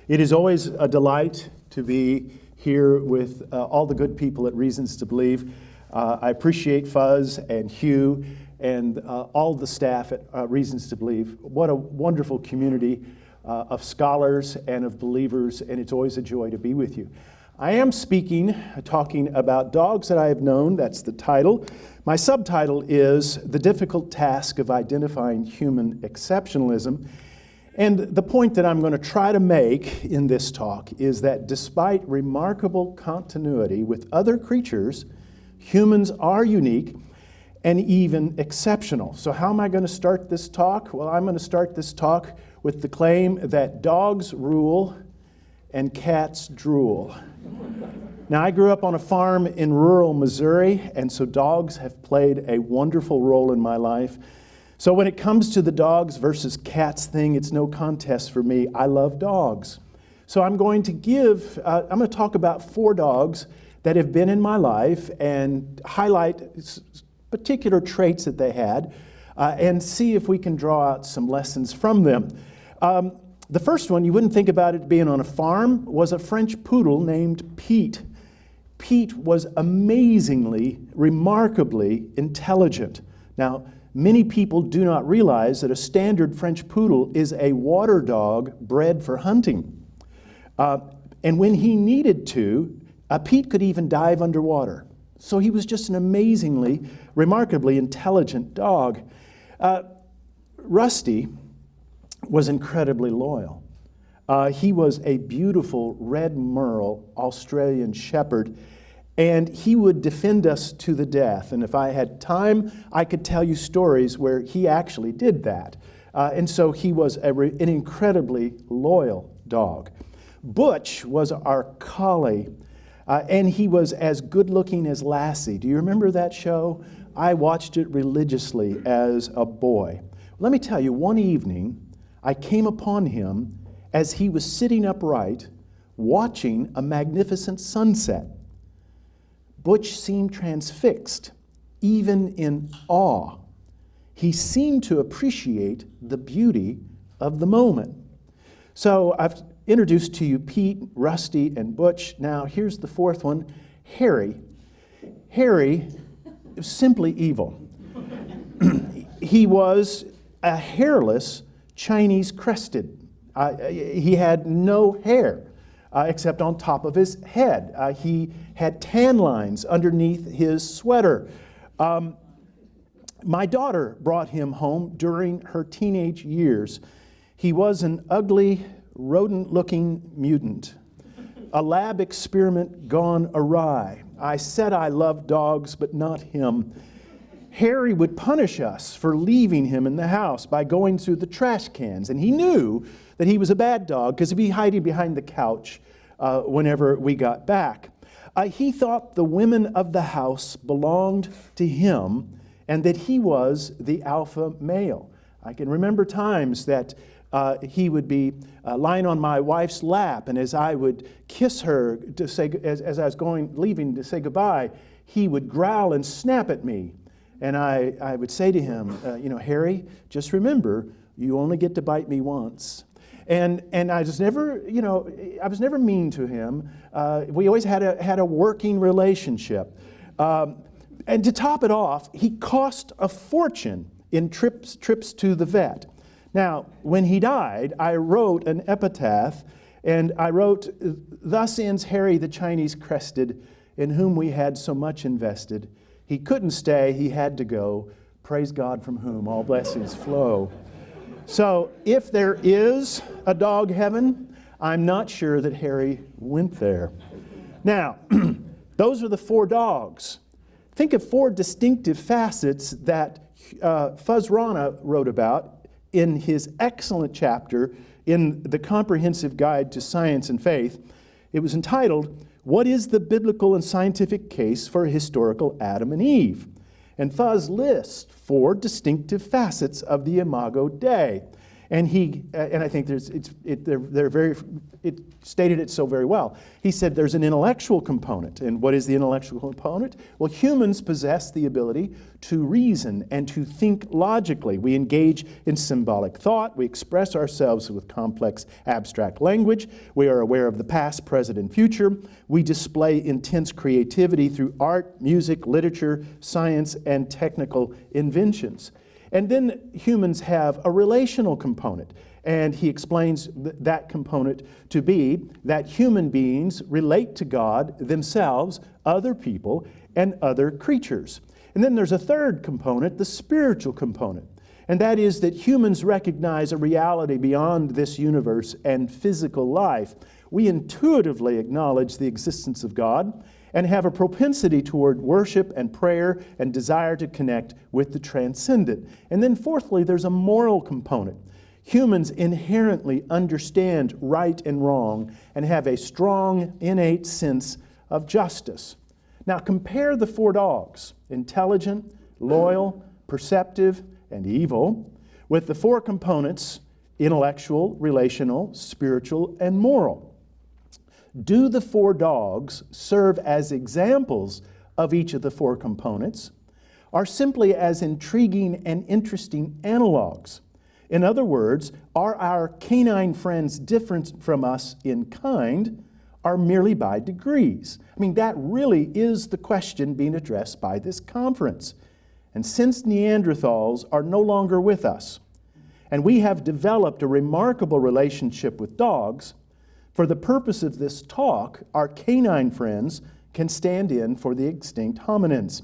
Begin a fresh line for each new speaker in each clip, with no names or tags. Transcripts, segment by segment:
It is always a delight to be here with all the good people at Reasons to Believe. I appreciate Fuzz and Hugh and all the staff at Reasons to Believe. What a wonderful community of scholars and of believers, and it's always a joy to be with you. I am talking about dogs that I have known. That's the title. My subtitle is The Difficult Task of Identifying Human Exceptionalism. And the point that I'm going to try to make in this talk is that despite remarkable continuity with other creatures, humans are unique and even exceptional. So how am I going to start this talk? Well, I'm going to start this talk with the claim that dogs rule and cats drool. Now, I grew up on a farm in rural Missouri, and so dogs have played a wonderful role in my life. So when it comes to the dogs versus cats thing, it's no contest for me. I love dogs. So I'm going to talk about 4 dogs that have been in my life and highlight particular traits that they had and see if we can draw out some lessons from them. The first one, you wouldn't think about it being on a farm, was a French poodle named Pete. Pete was amazingly, remarkably intelligent. Now, many people do not realize that a standard French poodle is a water dog bred for hunting. And when he needed to, Pete could even dive underwater. So he was just an amazingly, remarkably intelligent dog. Rusty was incredibly loyal. He was a beautiful red merle Australian shepherd, and he would defend us to the death. And if I had time, I could tell you stories where he actually did that. And so he was an incredibly loyal dog. Butch was our collie, and he was as good-looking as Lassie. Do you remember that show? I watched it religiously as a boy. Let me tell you, one evening, I came upon him as he was sitting upright, watching a magnificent sunset. Butch seemed transfixed, even in awe. He seemed to appreciate the beauty of the moment. So I've introduced to you Pete, Rusty, and Butch. Now here's the 4th one, Harry. Harry was simply evil. He was a hairless Chinese crested. He had no hair except on top of his head. He had tan lines underneath his sweater. My daughter brought him home during her teenage years. He was an ugly, rodent-looking mutant, a lab experiment gone awry. I said I loved dogs, but not him. Harry would punish us for leaving him in the house by going through the trash cans, and he knew that he was a bad dog because he'd be hiding behind the couch whenever we got back. He thought the women of the house belonged to him and that he was the alpha male. I can remember times that he would be lying on my wife's lap, and as I would kiss her to say, as I was leaving to say goodbye, he would growl and snap at me. And I would say to him, Harry, just remember, you only get to bite me once. And I was never, I was never mean to him. We always had a working relationship. And to top it off, he cost a fortune in trips to the vet. Now, when he died, I wrote an epitaph, and I wrote, "Thus ends Harry the Chinese crested, in whom we had so much invested. He couldn't stay, he had to go. Praise God from whom all blessings flow." So if there is a dog heaven, I'm not sure that Harry went there. Now, those are the 4 dogs. Think of 4 distinctive facets that Fuzz Rana wrote about in his excellent chapter in the Comprehensive Guide to Science and Faith. It was entitled, "What is the biblical and scientific case for a historical Adam and Eve?" And Fuzz lists 4 distinctive facets of the Imago Dei. And I think it stated it so very well. He said there's an intellectual component. And what is the intellectual component? Well, humans possess the ability to reason and to think logically. We engage in symbolic thought. We express ourselves with complex abstract language. We are aware of the past, present, and future. We display intense creativity through art, music, literature, science, and technical inventions. And then humans have a relational component. And he explains that component to be that human beings relate to God, themselves, other people, and other creatures. And then there's a third component, the spiritual component. And that is that humans recognize a reality beyond this universe and physical life. We intuitively acknowledge the existence of God and have a propensity toward worship and prayer and desire to connect with the transcendent. And then fourthly, there's a moral component. Humans inherently understand right and wrong and have a strong, innate sense of justice. Now compare the four dogs, intelligent, loyal, perceptive, and evil, with the four components, intellectual, relational, spiritual, and moral. Do the four dogs serve as examples of each of the four components, or simply as intriguing and interesting analogs? In other words, are our canine friends different from us in kind, or merely by degrees? I mean, that really is the question being addressed by this conference. And since Neanderthals are no longer with us, and we have developed a remarkable relationship with dogs, for the purpose of this talk, our canine friends can stand in for the extinct hominins.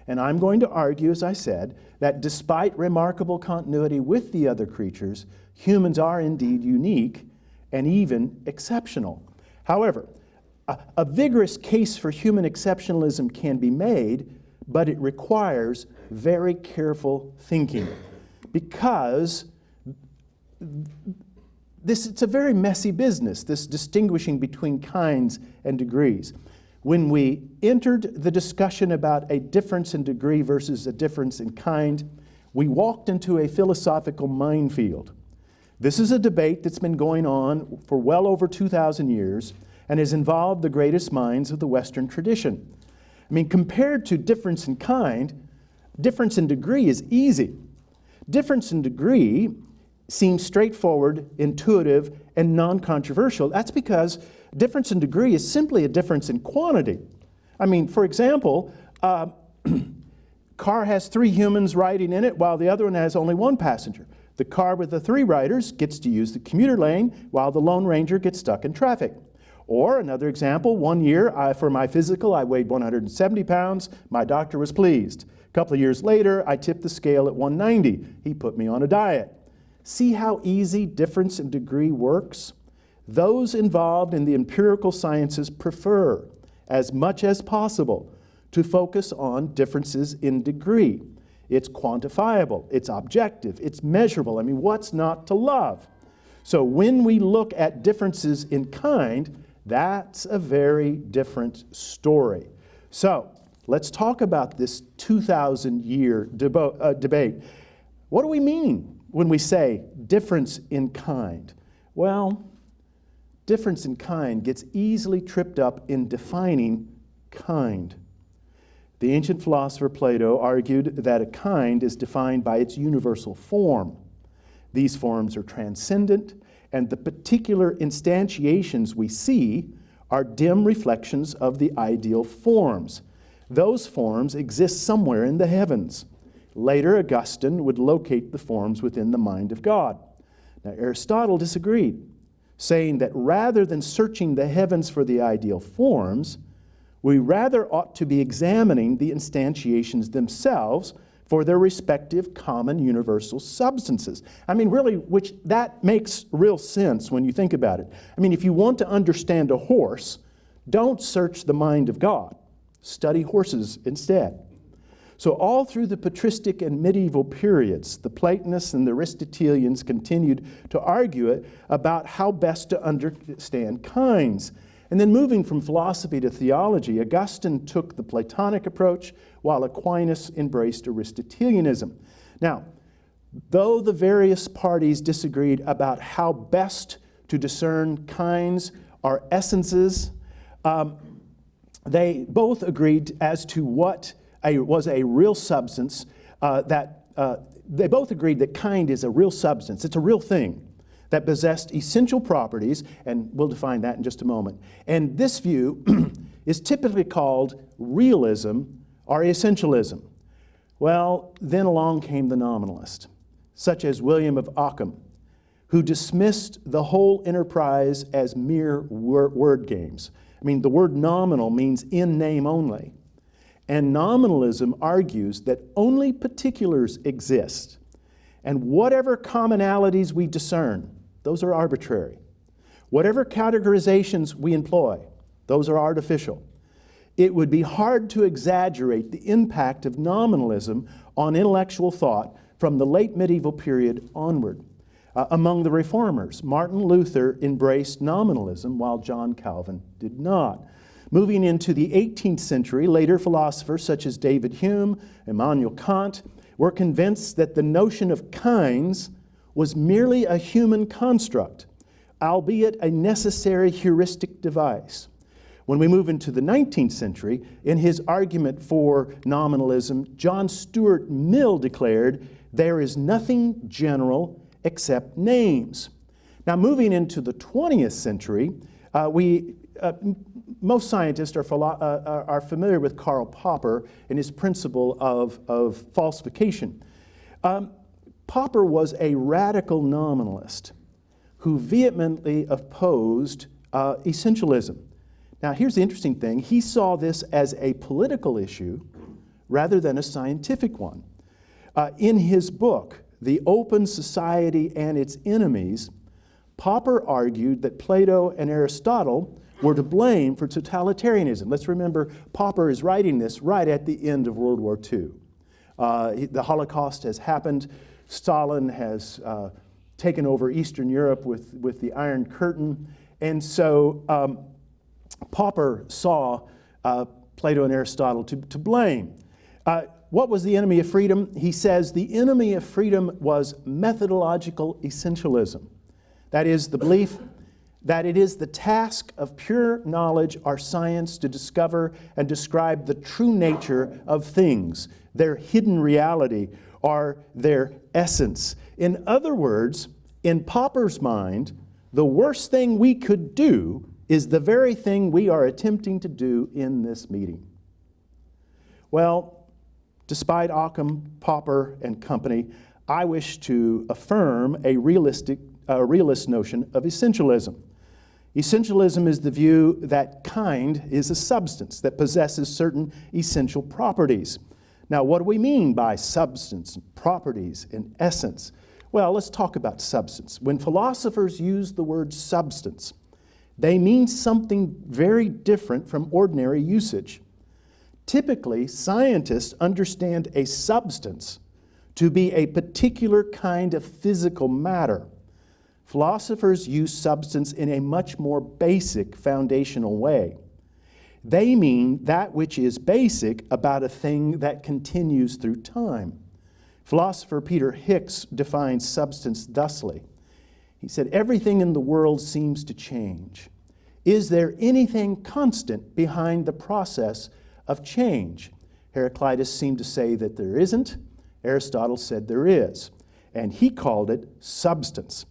And I'm going to argue, as I said, that despite remarkable continuity with the other creatures, humans are indeed unique and even exceptional. However, a vigorous case for human exceptionalism can be made, but it requires very careful thinking, because it's a very messy business, this distinguishing between kinds and degrees. When we entered the discussion about a difference in degree versus a difference in kind, we walked into a philosophical minefield. This is a debate that's been going on for well over 2,000 years and has involved the greatest minds of the Western tradition. I mean, compared to difference in kind, difference in degree is easy. Difference in degree seems straightforward, intuitive, and non-controversial. That's because difference in degree is simply a difference in quantity. I mean, for example, car has 3 humans riding in it while the other one has only 1 passenger. The car with the 3 riders gets to use the commuter lane while the Lone Ranger gets stuck in traffic. Or another example, one year for my physical, I weighed 170 pounds. My doctor was pleased. A couple of years later, I tipped the scale at 190. He put me on a diet. See how easy difference in degree works? Those involved in the empirical sciences prefer, as much as possible, to focus on differences in degree. It's quantifiable, it's objective, it's measurable. I mean, what's not to love? So when we look at differences in kind, that's a very different story. So let's talk about this 2,000-year debate. What do we mean when we say difference in kind? Well, difference in kind gets easily tripped up in defining kind. The ancient philosopher Plato argued that a kind is defined by its universal form. These forms are transcendent, and the particular instantiations we see are dim reflections of the ideal forms. Those forms exist somewhere in the heavens. Later, Augustine would locate the forms within the mind of God. Now, Aristotle disagreed, saying that rather than searching the heavens for the ideal forms, we rather ought to be examining the instantiations themselves for their respective common universal substances. I mean, really, which that makes real sense when you think about it. I mean, if you want to understand a horse, don't search the mind of God. Study horses instead. So all through the patristic and medieval periods, the Platonists and the Aristotelians continued to argue about how best to understand kinds. And then moving from philosophy to theology, Augustine took the Platonic approach, while Aquinas embraced Aristotelianism. Now, Though the various parties disagreed about how best to discern kinds or essences, they both agreed as to what was a real substance. They both agreed that kind is a real substance. It's a real thing that possessed essential properties, and we'll define that in just a moment. And this view is typically called realism or essentialism. Well, then along came the nominalist, such as William of Ockham, who dismissed the whole enterprise as mere word games. I mean, the word nominal means in name only. And nominalism argues that only particulars exist, and whatever commonalities we discern, those are arbitrary. Whatever categorizations we employ, those are artificial. It would be hard to exaggerate the impact of nominalism on intellectual thought from the late medieval period onward. Among the reformers, Martin Luther embraced nominalism while John Calvin did not. Moving into the 18th century, later philosophers such as David Hume, Immanuel Kant, were convinced that the notion of kinds was merely a human construct, albeit a necessary heuristic device. When we move into the 19th century, in his argument for nominalism, John Stuart Mill declared, "There is nothing general except names." Now, moving into the 20th century, most scientists are familiar with Karl Popper and his principle of falsification. Popper was a radical nominalist who vehemently opposed essentialism. Now, here's the interesting thing. He saw this as a political issue rather than a scientific one. In his book, The Open Society and Its Enemies, Popper argued that Plato and Aristotle were to blame for totalitarianism. Let's remember, Popper is writing this right at the end of World War II. The Holocaust has happened. Stalin has taken over Eastern Europe with the Iron Curtain. And so Popper saw Plato and Aristotle to blame. What was the enemy of freedom? He says the enemy of freedom was methodological essentialism. That is the belief that it is the task of pure knowledge or science to discover and describe the true nature of things, their hidden reality, or their essence. In other words, in Popper's mind, the worst thing we could do is the very thing we are attempting to do in this meeting. Well, despite Occam, Popper, and company, I wish to affirm a realist notion of essentialism. Essentialism is the view that kind is a substance that possesses certain essential properties. Now, what do we mean by substance, properties, and essence? Well, let's talk about substance. When philosophers use the word substance, they mean something very different from ordinary usage. Typically, scientists understand a substance to be a particular kind of physical matter. Philosophers use substance in a much more basic, foundational way. They mean that which is basic about a thing that continues through time. Philosopher Peter Hicks defines substance thusly. He said, "Everything in the world seems to change. Is there anything constant behind the process of change?" Heraclitus seemed to say that there isn't. Aristotle said there is. And he called it substance.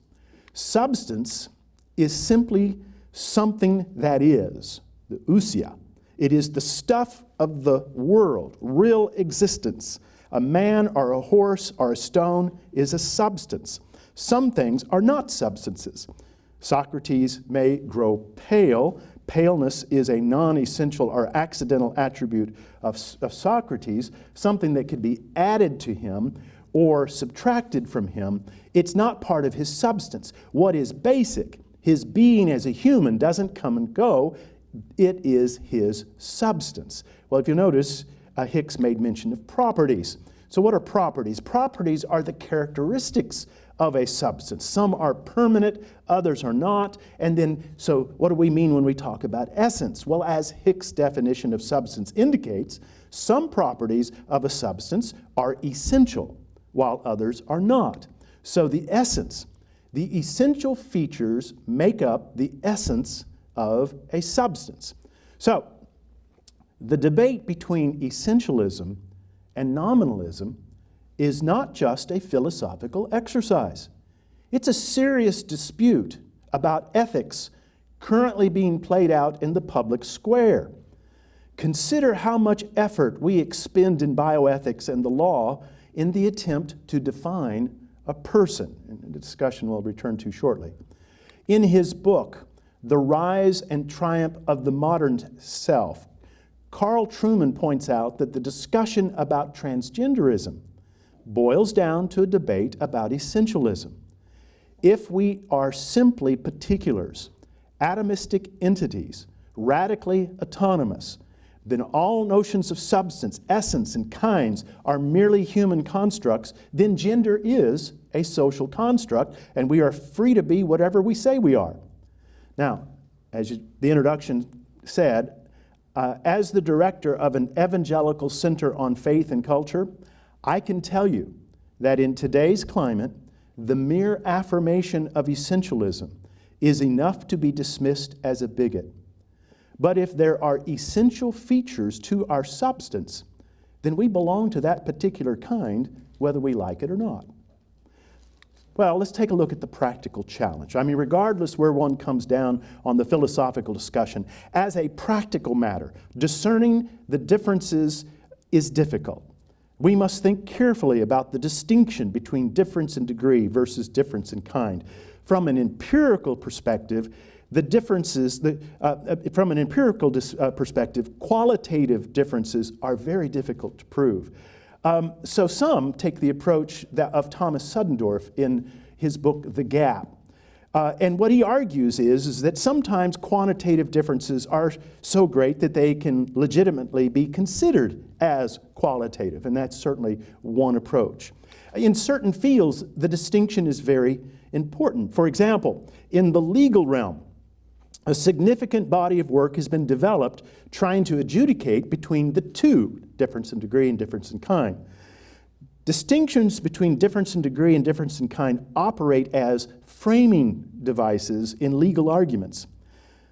Substance is simply something that is, the ousia. It is the stuff of the world, real existence. A man or a horse or a stone is a substance. Some things are not substances. Socrates may grow pale. Paleness is a non-essential or accidental attribute of Socrates, something that could be added to him or subtracted from him. It's not part of his substance. What is basic, his being as a human, doesn't come and go. It is his substance. Well, if you notice, Hicks made mention of properties. So what are properties? Properties are the characteristics of a substance. Some are permanent, others are not. And then, so what do we mean when we talk about essence? Well, as Hicks' definition of substance indicates, some properties of a substance are essential, while others are not. So the essence, the essential features make up the essence of a substance. So the debate between essentialism and nominalism is not just a philosophical exercise. It's a serious dispute about ethics currently being played out in the public square. Consider how much effort we expend in bioethics and the law in the attempt to define a person, a discussion we'll return to shortly. In his book, The Rise and Triumph of the Modern Self, Carl Trueman points out that the discussion about transgenderism boils down to a debate about essentialism. If we are simply particulars, atomistic entities, radically autonomous, then all notions of substance, essence, and kinds are merely human constructs, then gender is a social construct, and we are free to be whatever we say we are. Now, as the introduction said, as the director of an evangelical center on faith and culture, I can tell you that in today's climate, the mere affirmation of essentialism is enough to be dismissed as a bigot. But if there are essential features to our substance, then we belong to that particular kind, whether we like it or not. Well, let's take a look at the practical challenge. I mean, regardless where one comes down on the philosophical discussion, as a practical matter, discerning the differences is difficult. We must think carefully about the distinction between difference in degree versus difference in kind. From an empirical perspective, the differences, from an empirical perspective, qualitative differences are very difficult to prove. So some take the approach of Thomas Suddendorf in his book, The Gap. And what he argues is that sometimes quantitative differences are so great that they can legitimately be considered as qualitative, and that's certainly one approach. In certain fields, the distinction is very important. For example, in the legal realm, a significant body of work has been developed trying to adjudicate between the two, difference in degree and difference in kind. Distinctions between difference in degree and difference in kind operate as framing devices in legal arguments.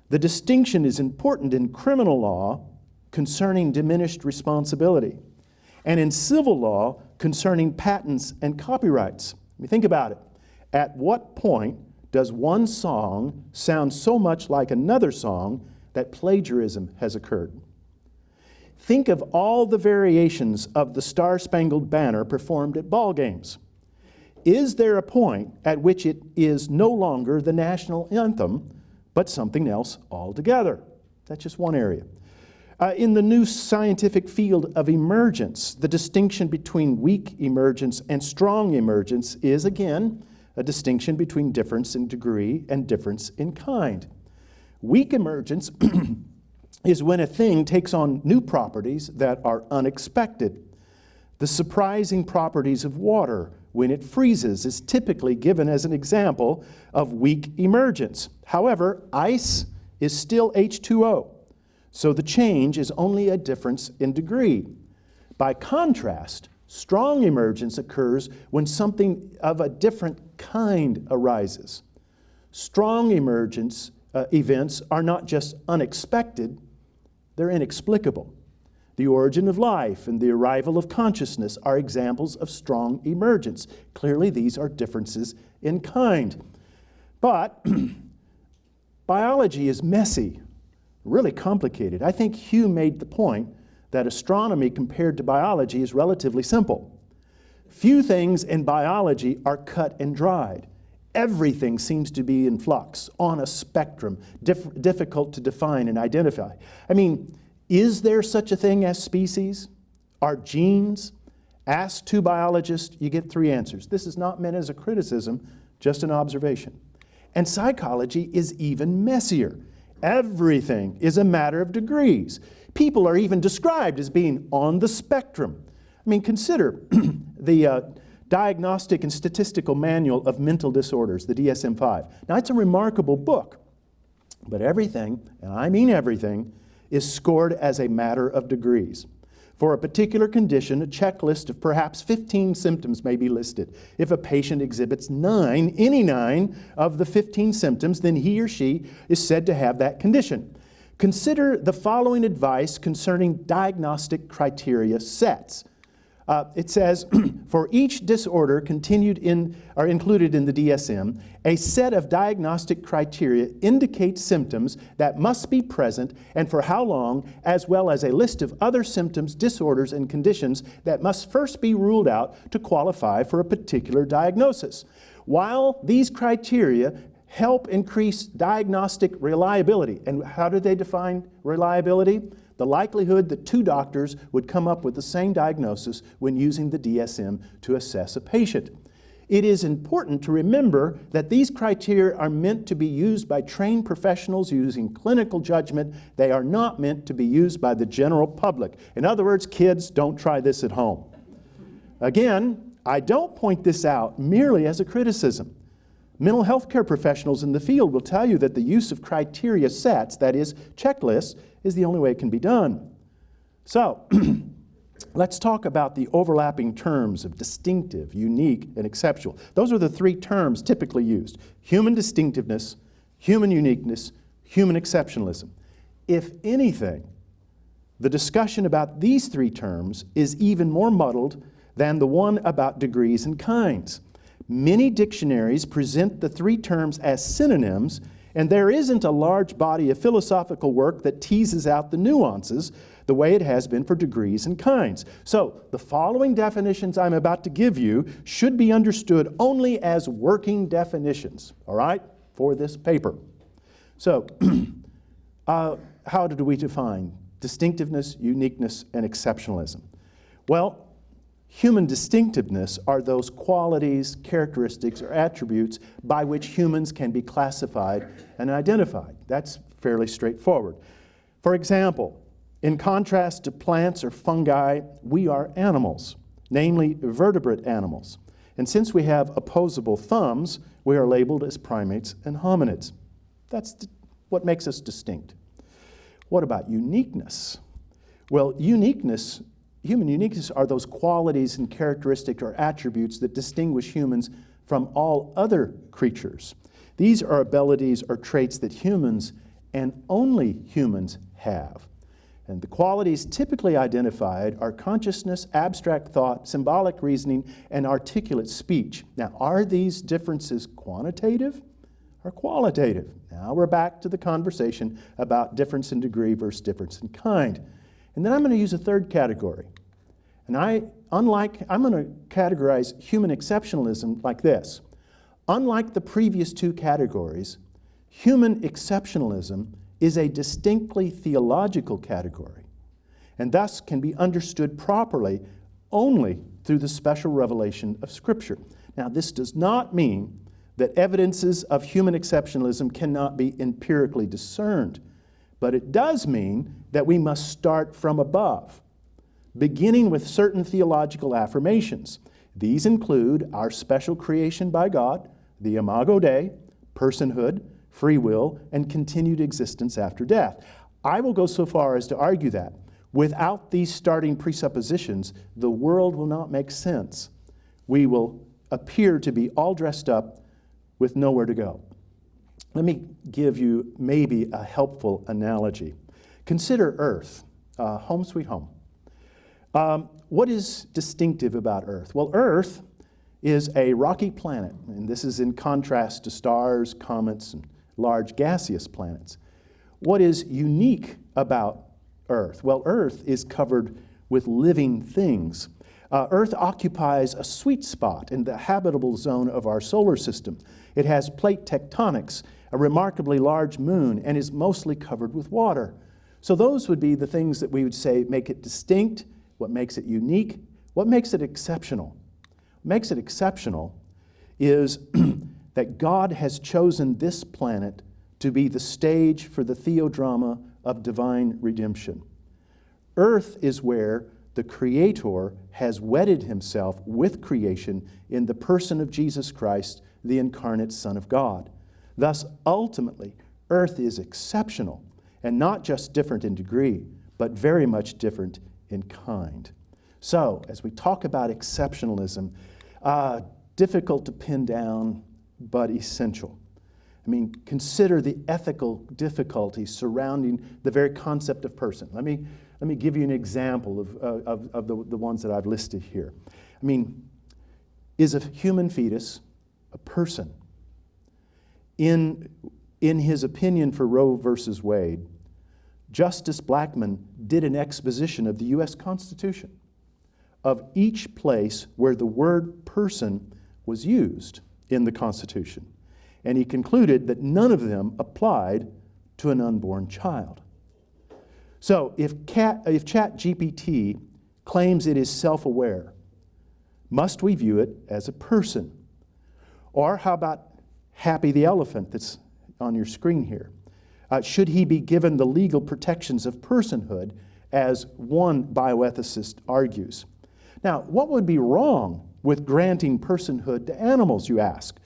The distinction is important in criminal law concerning diminished responsibility, and in civil law concerning patents and copyrights. I mean, think about it. At what point does one song sound so much like another song that plagiarism has occurred? Think of all the variations of the Star-Spangled Banner performed at ball games. Is there a point at which it is no longer the national anthem, but something else altogether? That's just one area. In the new scientific field of emergence, the distinction between weak emergence and strong emergence is, again, a distinction between difference in degree and difference in kind. Weak emergence is when a thing takes on new properties that are unexpected. The surprising properties of water when it freezes is typically given as an example of weak emergence. However, ice is still H2O, so the change is only a difference in degree. By contrast, strong emergence occurs when something of a different kind arises. Strong emergence events are not just unexpected, they're inexplicable. The origin of life and the arrival of consciousness are examples of strong emergence. Clearly, these are differences in kind. But biology is messy, really complicated. I think Hume made the point that astronomy compared to biology is relatively simple. Few things in biology are cut and dried. Everything seems to be in flux, on a spectrum, difficult to define and identify. I mean, is there such a thing as species? Are genes? Ask two biologists, you get three answers. This is not meant as a criticism, just an observation. And psychology is even messier. Everything is a matter of degrees. People are even described as being on the spectrum. I mean, consider the Diagnostic and Statistical Manual of Mental Disorders, the DSM-5. Now, it's a remarkable book, but everything, and I mean everything, is scored as a matter of degrees. For a particular condition, a checklist of perhaps 15 symptoms may be listed. If a patient exhibits any 9 of the 15 symptoms, then he or she is said to have that condition. Consider the following advice concerning diagnostic criteria sets. It says, for each disorder included in the DSM, a set of diagnostic criteria indicates symptoms that must be present and for how long, as well as a list of other symptoms, disorders, and conditions that must first be ruled out to qualify for a particular diagnosis. While these criteria help increase diagnostic reliability, and how do they define reliability? The likelihood that 2 doctors would come up with the same diagnosis when using the DSM to assess a patient. It is important to remember that these criteria are meant to be used by trained professionals using clinical judgment. They are not meant to be used by the general public. In other words, kids, don't try this at home. Again, I don't point this out merely as a criticism. Mental health care professionals in the field will tell you that the use of criteria sets, that is, checklists, is the only way it can be done. So, let's talk about the overlapping terms of distinctive, unique, and exceptional. Those are the 3 terms typically used: human distinctiveness, human uniqueness, human exceptionalism. If anything, the discussion about these 3 terms is even more muddled than the one about degrees and kinds. Many dictionaries present the 3 terms as synonyms, and there isn't a large body of philosophical work that teases out the nuances the way it has been for degrees and kinds. So, the following definitions I'm about to give you should be understood only as working definitions, all right, for this paper. So, how did we define distinctiveness, uniqueness, and exceptionalism? Well, human distinctiveness are those qualities, characteristics, or attributes by which humans can be classified and identified. That's fairly straightforward. For example, in contrast to plants or fungi, we are animals, namely vertebrate animals. And since we have opposable thumbs, we are labeled as primates and hominids. That's what makes us distinct. What about uniqueness? Well, human uniqueness are those qualities and characteristics or attributes that distinguish humans from all other creatures. These are abilities or traits that humans and only humans have. And the qualities typically identified are consciousness, abstract thought, symbolic reasoning, and articulate speech. Now, are these differences quantitative or qualitative? Now we're back to the conversation about difference in degree versus difference in kind. And then I'm going to use a 3rd category. And I'm going to categorize human exceptionalism like this. Unlike the previous 2 categories, human exceptionalism is a distinctly theological category, and thus can be understood properly only through the special revelation of Scripture. Now, this does not mean that evidences of human exceptionalism cannot be empirically discerned, but it does mean that we must start from above, beginning with certain theological affirmations. These include our special creation by God, the imago Dei, personhood, free will, and continued existence after death. I will go so far as to argue that without these starting presuppositions, the world will not make sense. We will appear to be all dressed up with nowhere to go. Let me give you maybe a helpful analogy. Consider Earth, home sweet home. What is distinctive about Earth? Well, Earth is a rocky planet, and this is in contrast to stars, comets, and large gaseous planets. What is unique about Earth? Well, Earth is covered with living things. Earth occupies a sweet spot in the habitable zone of our solar system. It has plate tectonics, a remarkably large moon, and is mostly covered with water. So those would be the things that we would say make it distinct, what makes it unique, what makes it exceptional. What makes it exceptional is that God has chosen this planet to be the stage for the theodrama of divine redemption. Earth is where the Creator has wedded himself with creation in the person of Jesus Christ, the incarnate Son of God. Thus, ultimately, Earth is exceptional, and not just different in degree, but very much different in kind. So, as we talk about exceptionalism, difficult to pin down, but essential. I mean, consider the ethical difficulties surrounding the very concept of person. Let me give you an example of the ones that I've listed here. I mean, is a human fetus a person? In his opinion for Roe versus Wade, Justice Blackmun did an exposition of the U.S. Constitution, of each place where the word person was used in the Constitution. And he concluded that none of them applied to an unborn child. So if ChatGPT claims it is self-aware, must we view it as a person? Or how about Happy the elephant that's on your screen here? Should he be given the legal protections of personhood, as one bioethicist argues? Now, what would be wrong with granting personhood to animals, you ask?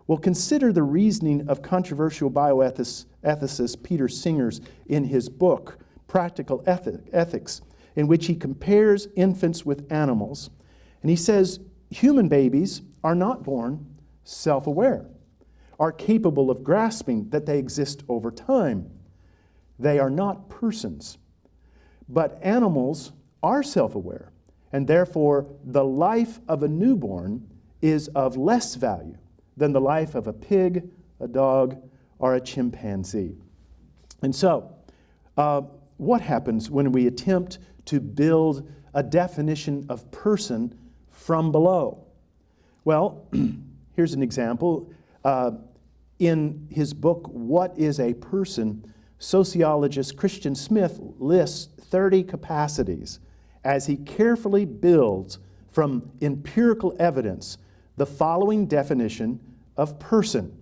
Well, consider the reasoning of controversial bioethicist Peter Singer's in his book, Practical Ethics, in which he compares infants with animals. And he says, human babies are not born self-aware, are capable of grasping that they exist over time. They are not persons. But animals are self-aware, and therefore the life of a newborn is of less value than the life of a pig, a dog, or a chimpanzee. And so, what happens when we attempt to build a definition of person from below? Well, here's an example. In his book, What is a Person?, sociologist Christian Smith lists 30 capacities as he carefully builds from empirical evidence the following definition of person.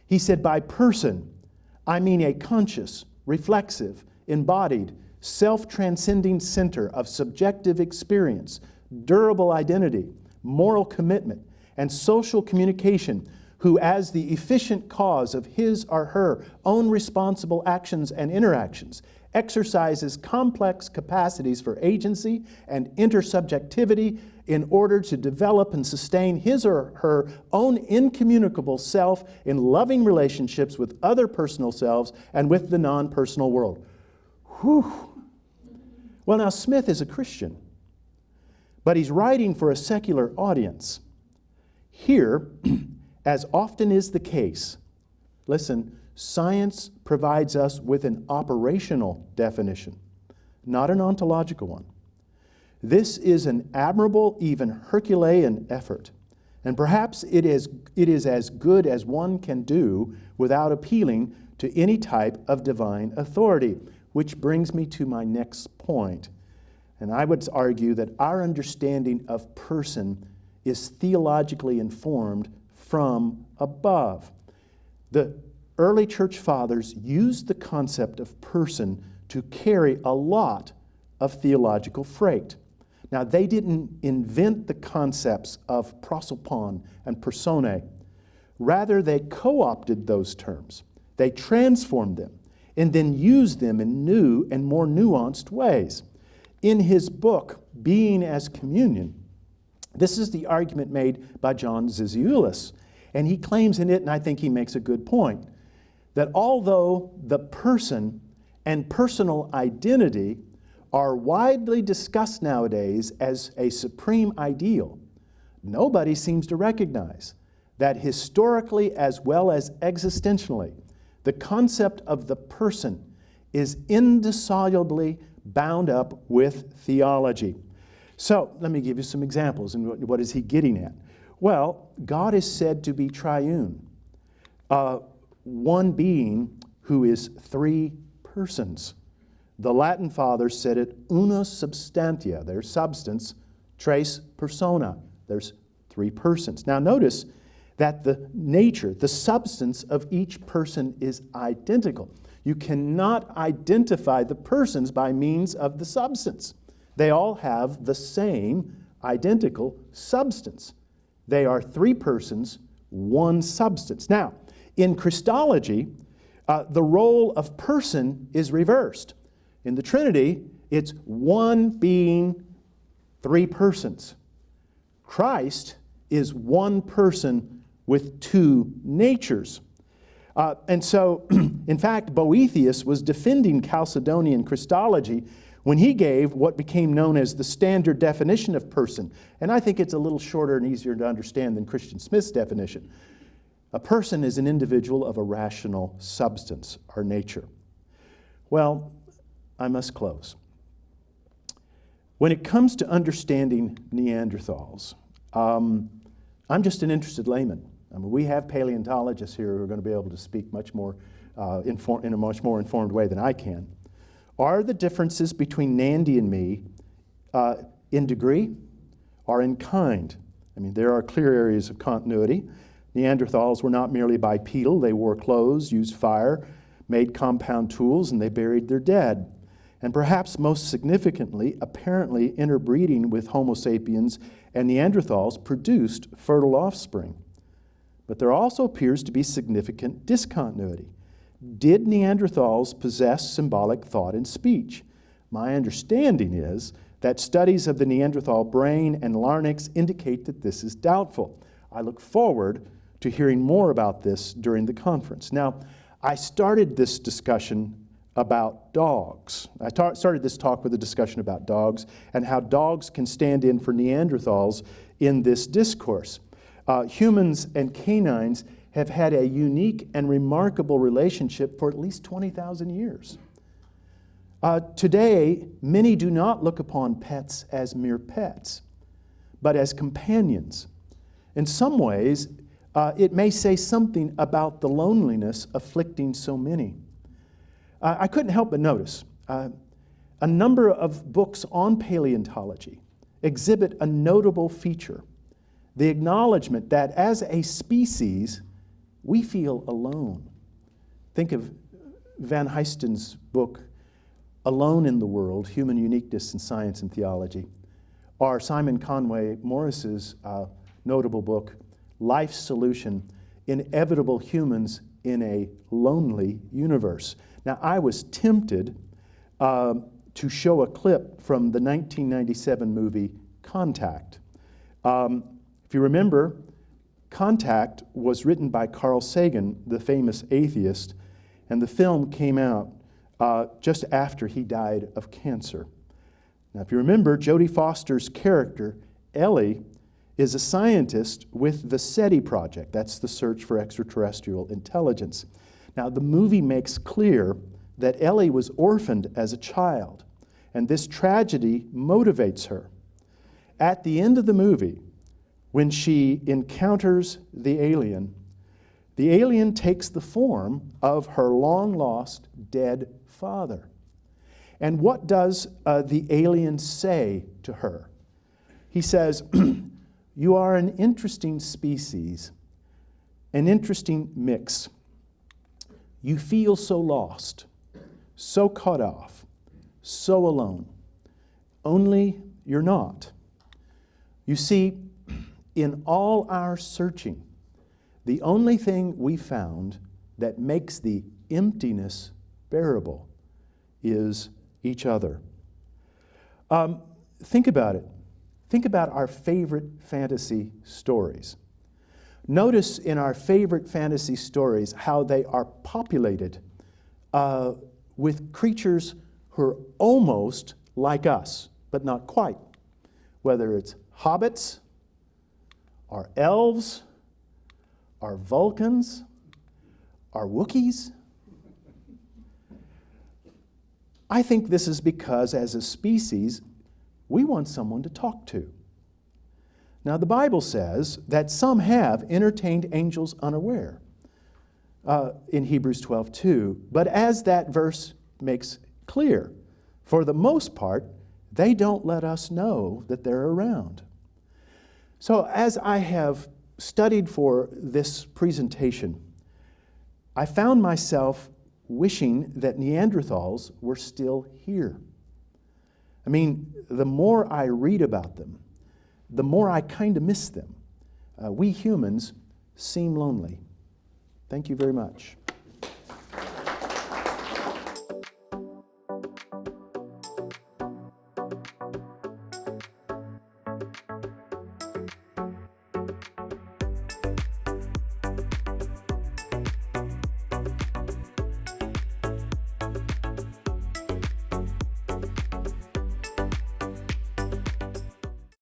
He said, by person, I mean a conscious, reflexive, embodied, self-transcending center of subjective experience, durable identity, moral commitment, and social communication, who as the efficient cause of his or her own responsible actions and interactions exercises complex capacities for agency and intersubjectivity in order to develop and sustain his or her own incommunicable self in loving relationships with other personal selves and with the non-personal world. Whew. Well, now Smith is a Christian, but he's writing for a secular audience. Here, as often is the case, listen, science provides us with an operational definition, not an ontological one. This is an admirable, even Herculean effort, and perhaps it is as good as one can do without appealing to any type of divine authority, which brings me to my next point. And I would argue that our understanding of person is theologically informed from above. The early church fathers used the concept of person to carry a lot of theological freight. Now, they didn't invent the concepts of prosopon and personae. Rather, they co-opted those terms. They transformed them and then used them in new and more nuanced ways. In his book, Being as Communion, this is the argument made by John Zizioulas. And he claims in it, and I think he makes a good point, that although the person and personal identity are widely discussed nowadays as a supreme ideal, nobody seems to recognize that historically as well as existentially, the concept of the person is indissolubly bound up with theology. So let me give you some examples. And what is he getting at? Well, God is said to be triune, one being who is three persons. The Latin fathers said it una substantia, there's substance, tres persona, there's three persons. Now notice that the nature, the substance of each person is identical. You cannot identify the persons by means of the substance. They all have the same identical substance. They are three persons, one substance. Now, in Christology, the role of person is reversed. In the Trinity, It's one being, three persons. Christ is one person with two natures. And so, in fact, Boethius was defending Chalcedonian Christology when he gave what became known as the standard definition of person. And I think it's a little shorter and easier to understand than Christian Smith's definition. A person is an individual of a rational substance or nature. Well, I must close. When it comes to understanding Neanderthals, I'm just an interested layman. I mean, we have paleontologists here who are going to be able to speak much more in a much more informed way than I can. Are the differences between Nandy and me in degree or in kind? I mean, there are clear areas of continuity. Neanderthals were not merely bipedal. They wore clothes, used fire, made compound tools, and they buried their dead. And perhaps most significantly, apparently interbreeding with Homo sapiens and Neanderthals produced fertile offspring. But there also appears to be significant discontinuity. Did Neanderthals possess symbolic thought and speech? My understanding is that studies of the Neanderthal brain and larynx indicate that this is doubtful. I look forward to hearing more about this during the conference. Now, I started this discussion about dogs. I started this talk with a discussion about dogs and how dogs can stand in for Neanderthals in this discourse. Humans and canines have had a unique and remarkable relationship for at least 20,000 years. Today, many do not look upon pets as mere pets, but as companions. In some ways, it may say something about the loneliness afflicting so many. I couldn't help but notice a number of books on paleontology exhibit a notable feature: the acknowledgement that as a species, we feel alone. Think of Van Heisten's book, Alone in the World, Human Uniqueness in Science and Theology, or Simon Conway Morris's notable book, Life's Solution, Inevitable Humans in a Lonely Universe. Now, I was tempted to show a clip from the 1997 movie Contact. If you remember, Contact was written by Carl Sagan, the famous atheist, and the film came out just after he died of cancer. Now, if you remember, Jodie Foster's character, Ellie, is a scientist with the SETI project. That's the search for extraterrestrial intelligence. Now, the movie makes clear that Ellie was orphaned as a child, and this tragedy motivates her. At the end of the movie, when she encounters the alien takes the form of her long-lost, dead father. And what does the alien say to her? He says, "You are an interesting species, an interesting mix. You feel so lost, so cut off, so alone. Only you're not. You see, in all our searching, the only thing we found that makes the emptiness bearable is each other." Think about it. Think about our favorite fantasy stories. Notice in our favorite fantasy stories how they are populated with creatures who are almost like us, but not quite. Whether it's hobbits, or elves, or Vulcans, or Wookiees. I think this is because, as a species, we want someone to talk to. Now, the Bible says that some have entertained angels unaware in Hebrews 12:2. But as that verse makes clear, for the most part, they don't let us know that they're around. So as I have studied for this presentation, I found myself wishing that Neanderthals were still here. I mean, the more I read about them, the more I kind of miss them. We humans seem lonely. Thank you very much.